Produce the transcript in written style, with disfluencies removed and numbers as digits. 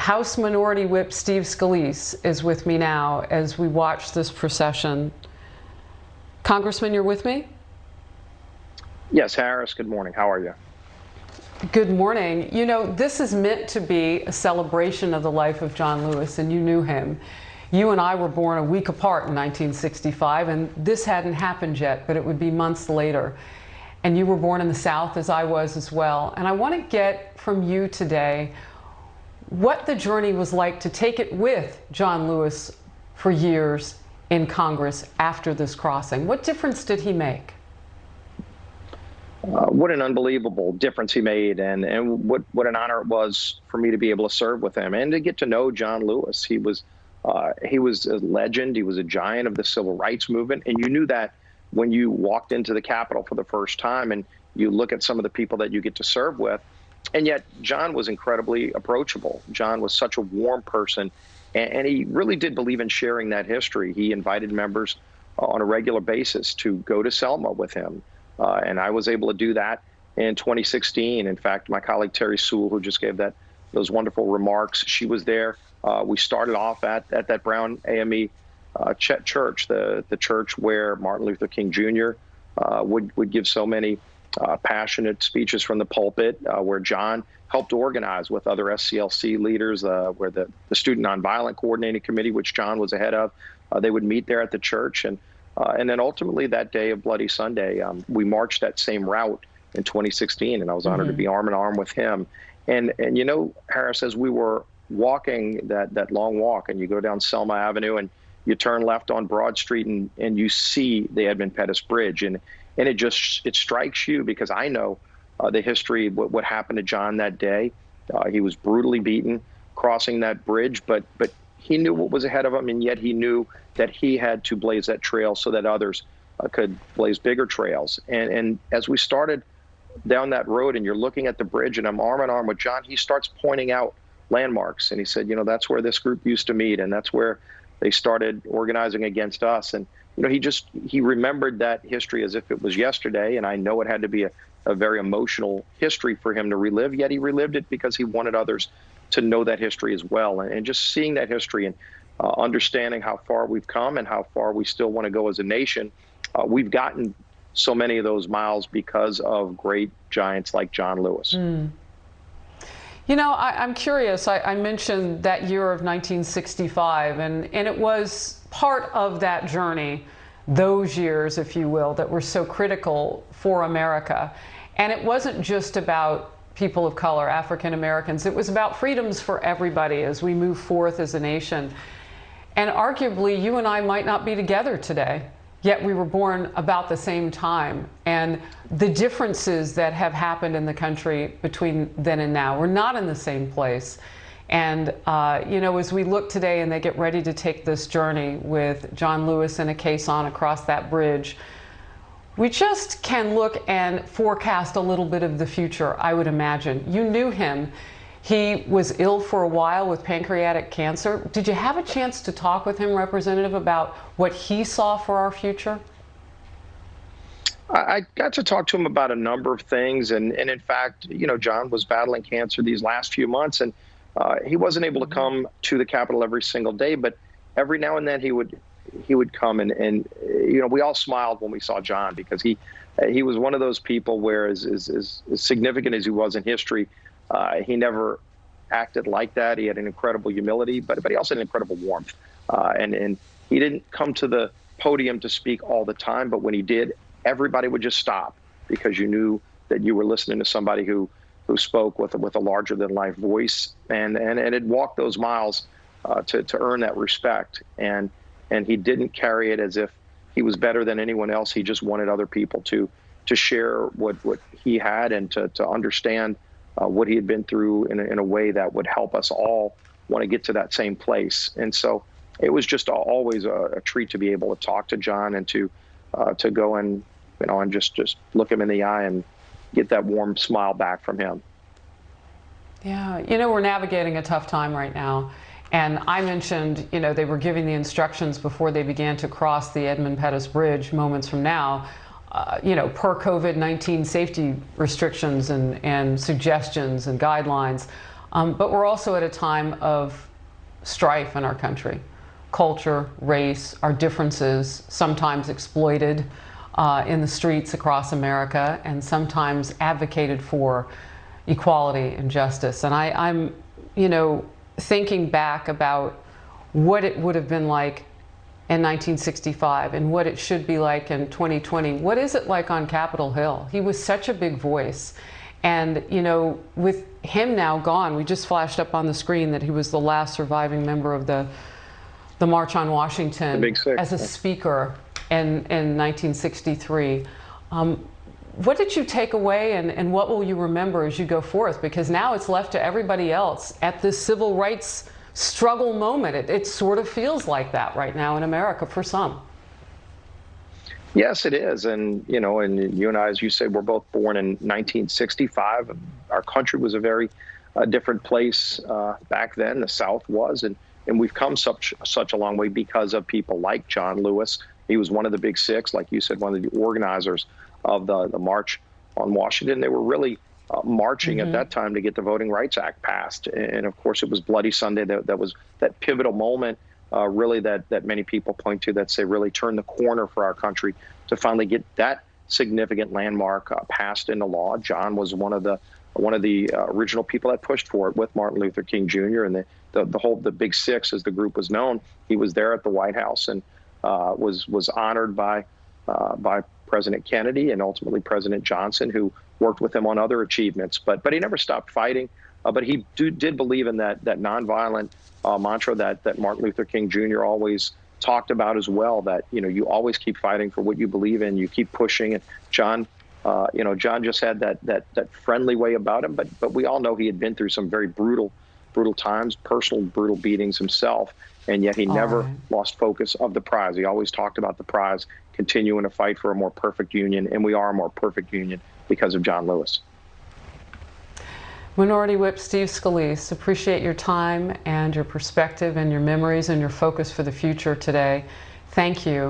House Minority Whip Steve Scalise is with me now as we watch this procession. Congressman, you're with me? Yes, Harris, good morning. How are you? Good morning. You know, this is meant to be a celebration of the life of John Lewis, and you knew him. You and I were born a week apart in 1965, and this hadn't happened yet, but it would be months later. And you were born in the South, as I was as well. And I want to get from you today what the journey was like to take it with John Lewis for years in Congress after this crossing. What difference did he make? What an unbelievable difference he made, and what an honor it was for me to be able to serve with him and to get to know John Lewis. He was a legend. He was a giant of the civil rights movement, and you knew that when you walked into the Capitol for the first time and you look at some of the people that you get to serve with. And yet John was incredibly approachable. John was such a warm person, and he really did believe in sharing that history. He invited members on a regular basis to go to Selma with him. And I was able to do that in 2016. In fact, my colleague Terry Sewell, who just gave those wonderful remarks, she was there. We started off at that Brown AME church, the church where Martin Luther King Jr. would give so many passionate speeches from the pulpit, where John helped organize with other SCLC leaders, where the Student Nonviolent Coordinating Committee, which John was ahead of, they would meet there at the church. And then ultimately that day of Bloody Sunday, we marched that same route in 2016, and I was honored to be arm in arm with him. And you know, Harris, as we were walking that long walk, and you go down Selma Avenue and you turn left on Broad Street and you see the Edmund Pettus Bridge, and it strikes you, because I know the history, what happened to John that day. He was brutally beaten crossing that bridge, but he knew what was ahead of him, and yet he knew that he had to blaze that trail so that others could blaze bigger trails. And as we started down that road and you're looking at the bridge and I'm arm in arm with John, he starts pointing out landmarks. And he said, you know, that's where this group used to meet, and that's where they started organizing against us. And, you know, he remembered that history as if it was yesterday. And I know it had to be a very emotional history for him to relive, yet he relived it because he wanted others to know that history as well. And just seeing that history and understanding how far we've come and how far we still want to go as a nation. We've gotten so many of those miles because of great giants like John Lewis. You know, I'm curious. I mentioned that year of 1965, and it was part of that journey, those years, if you will, that were so critical for America. And it wasn't just about people of color, African Americans. It was about freedoms for everybody as we move forth as a nation. And arguably, you and I might not be together today, yet we were born about the same time. And the differences that have happened in the country between then and now, we're not in the same place. And, you know, as we look today and they get ready to take this journey with John Lewis and a caisson across that bridge, we just can look and forecast a little bit of the future, I would imagine. You knew him. He was ill for a while with pancreatic cancer. Did you have a chance to talk with him, Representative, about what he saw for our future? I got to talk to him about a number of things. And in fact, you know, John was battling cancer these last few months, and he wasn't able to come to the Capitol every single day, but every now and then he would come, and you know, we all smiled when we saw John, because he was one of those people where, as significant as he was in history, he never acted like that. He had an incredible humility, but he also had an incredible warmth. And he didn't come to the podium to speak all the time, but when he did, everybody would just stop, because you knew that you were listening to somebody who spoke with a larger than life voice, and had walked those miles to earn that respect. And he didn't carry it as if he was better than anyone else. He just wanted other people to share what he had, and to understand what he had been through in a way that would help us all want to get to that same place. And so it was just always a treat to be able to talk to John, and to go and, you know, and just look him in the eye and get that warm smile back from him. Yeah, you know, we're navigating a tough time right now. And I mentioned, you know, they were giving the instructions before they began to cross the Edmund Pettus Bridge moments from now, you know, per COVID-19 safety restrictions and suggestions and guidelines. But we're also at a time of strife in our country. Culture, race, our differences, sometimes exploited in the streets across America, and sometimes advocated for equality and justice. And I'm, you know, thinking back about what it would have been like in 1965 and what it should be like in 2020. What is it like on Capitol Hill? He was such a big voice. And, you know, with him now gone, we just flashed up on the screen that he was the last surviving member of the March on Washington as a speaker in 1963. What did you take away, and what will you remember as you go forth? Because now it's left to everybody else at this civil rights struggle moment. It sort of feels like that right now in America for some. Yes, it is. And, you know, and you and I, as you say, we're both born in 1965. Our country was a very different place back then. The South was. And we've come such a long way because of people like John Lewis. He was one of the Big Six, like you said, one of the organizers of the March on Washington. They were really marching at that time to get the Voting Rights Act passed. And of course, it was Bloody Sunday that was that pivotal moment, really, that many people point to, that say really turned the corner for our country to finally get that significant landmark passed into law. John was one of the original people that pushed for it with Martin Luther King Jr. and the Big Six, as the group was known. He was there at the White House and was honored by President Kennedy and ultimately President Johnson, who worked with him on other achievements. But he never stopped fighting. But he did believe in that nonviolent mantra that Martin Luther King Jr. always talked about as well. That, you know, you always keep fighting for what you believe in. You keep pushing. And John, you know, John just had that friendly way about him. But we all know he had been through some very brutal times, personal brutal beatings himself. And yet he never lost focus of the prize. He always talked about the prize, continuing to fight for a more perfect union. And we are a more perfect union because of John Lewis. Minority Whip Steve Scalise, appreciate your time and your perspective and your memories and your focus for the future today. Thank you.